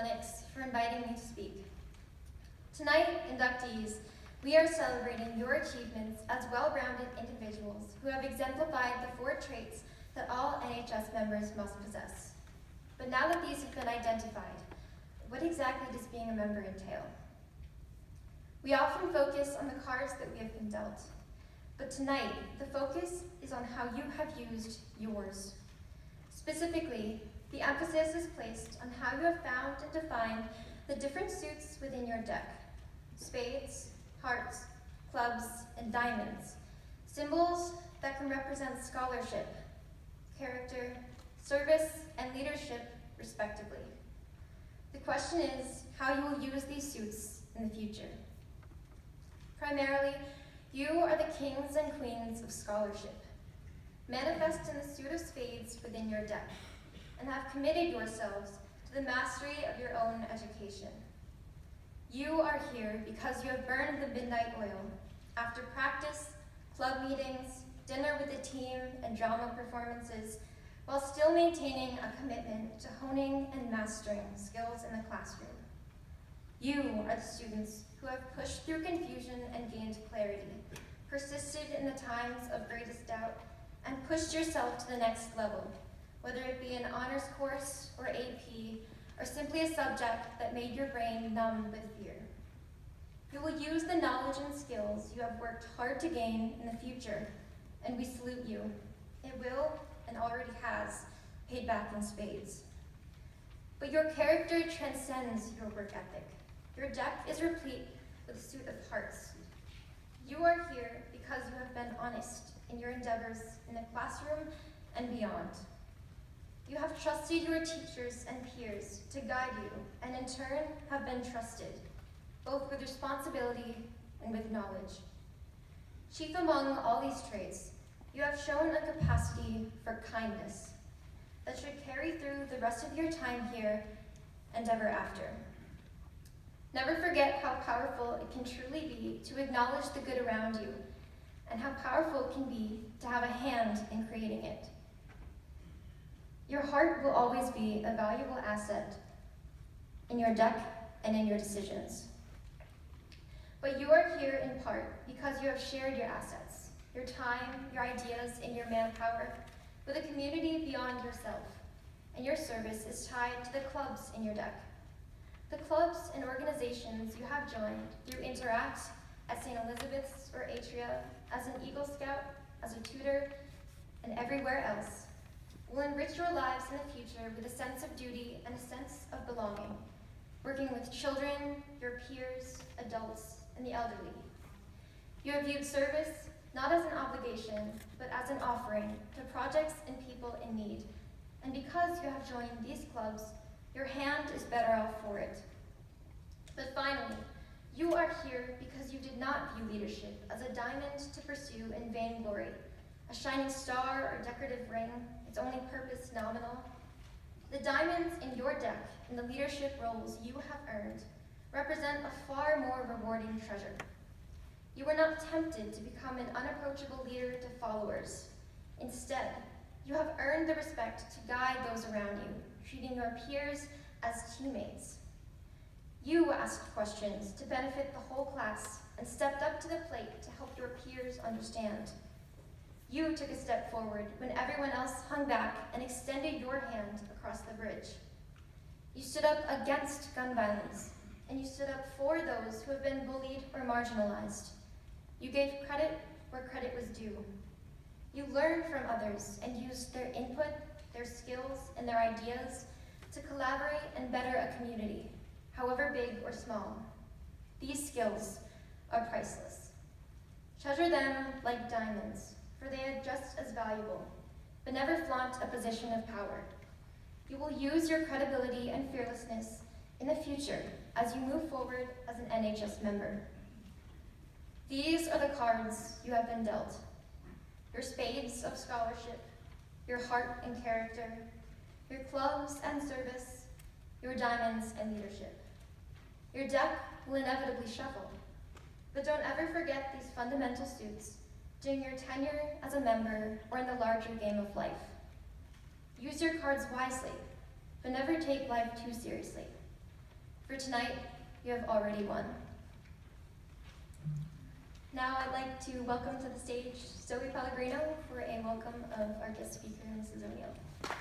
Lennox for inviting me to speak. Tonight, inductees, we are celebrating your achievements as well-rounded individuals who have exemplified the 4 traits that all NHS members must possess. But now that these have been identified, what exactly does being a member entail? We often focus on the cards that we have been dealt, but tonight, the focus is on how you have used yours. Specifically, the emphasis is placed on how you have found and defined the different suits within your deck: spades, hearts, clubs, and diamonds, symbols that can represent scholarship, character, service, and leadership, respectively. The question is how you will use these suits in the future. Primarily, you are the kings and queens of scholarship. Manifest in the suit of spades within your deck, and have committed yourselves to the mastery of your own education. You are here because you have burned the midnight oil after practice, club meetings, dinner with the team, and drama performances, while still maintaining a commitment to honing and mastering skills in the classroom. You are the students who have pushed through confusion and gained clarity, persisted in the times of greatest doubt, and pushed yourself to the next level, whether it be an honors course or AP, or simply a subject that made your brain numb with fear. You will use the knowledge and skills you have worked hard to gain in the future, and we salute you. It will, and already has, paid back in spades. But your character transcends your work ethic. Your deck is replete with a suit of hearts. You are here because you have been honest in your endeavors in the classroom and beyond. You have trusted your teachers and peers to guide you, and in turn have been trusted, both with responsibility and with knowledge. Chief among all these traits, you have shown a capacity for kindness that should carry through the rest of your time here and ever after. Never forget how powerful it can truly be to acknowledge the good around you, and how powerful it can be to have a hand in creating it. Your heart will always be a valuable asset in your deck and in your decisions. But you are here in part because you have shared your assets, your time, your ideas, and your manpower with a community beyond yourself, and your service is tied to the clubs in your deck. The clubs and organizations you have joined through Interact at St. Elizabeth's or Atria, as an Eagle Scout, as a tutor, and everywhere else, will enrich your lives in the future with a sense of duty and a sense of belonging, working with children, your peers, adults, and the elderly. You have viewed service not as an obligation, but as an offering to projects and people in need. And because you have joined these clubs, your hand is better off for it. But finally, you are here because you did not view leadership as a diamond to pursue in vainglory, a shining star or decorative ring, its only purpose nominal. The diamonds in your deck and the leadership roles you have earned represent a far more rewarding treasure. You were not tempted to become an unapproachable leader to followers. Instead, you have earned the respect to guide those around you, treating your peers as teammates. You asked questions to benefit the whole class and stepped up to the plate to help your peers understand. You took a step forward when everyone else hung back and extended your hand across the bridge. You stood up against gun violence, and you stood up for those who have been bullied or marginalized. You gave credit where credit was due. You learned from others and used their input, their skills, and their ideas to collaborate and better a community, however big or small. These skills are priceless. Treasure them like diamonds, for they are just as valuable, but never flaunt a position of power. You will use your credibility and fearlessness in the future as you move forward as an NHS member. These are the cards you have been dealt. Your spades of scholarship, your heart and character, your clubs and service, your diamonds and leadership. Your deck will inevitably shuffle, but don't ever forget these fundamental suits during your tenure as a member or in the larger game of life. Use your cards wisely, but never take life too seriously. For tonight, you have already won. Now I'd like to welcome to the stage Zoe Pellegrino for a welcome of our guest speaker, Mrs. O'Neill.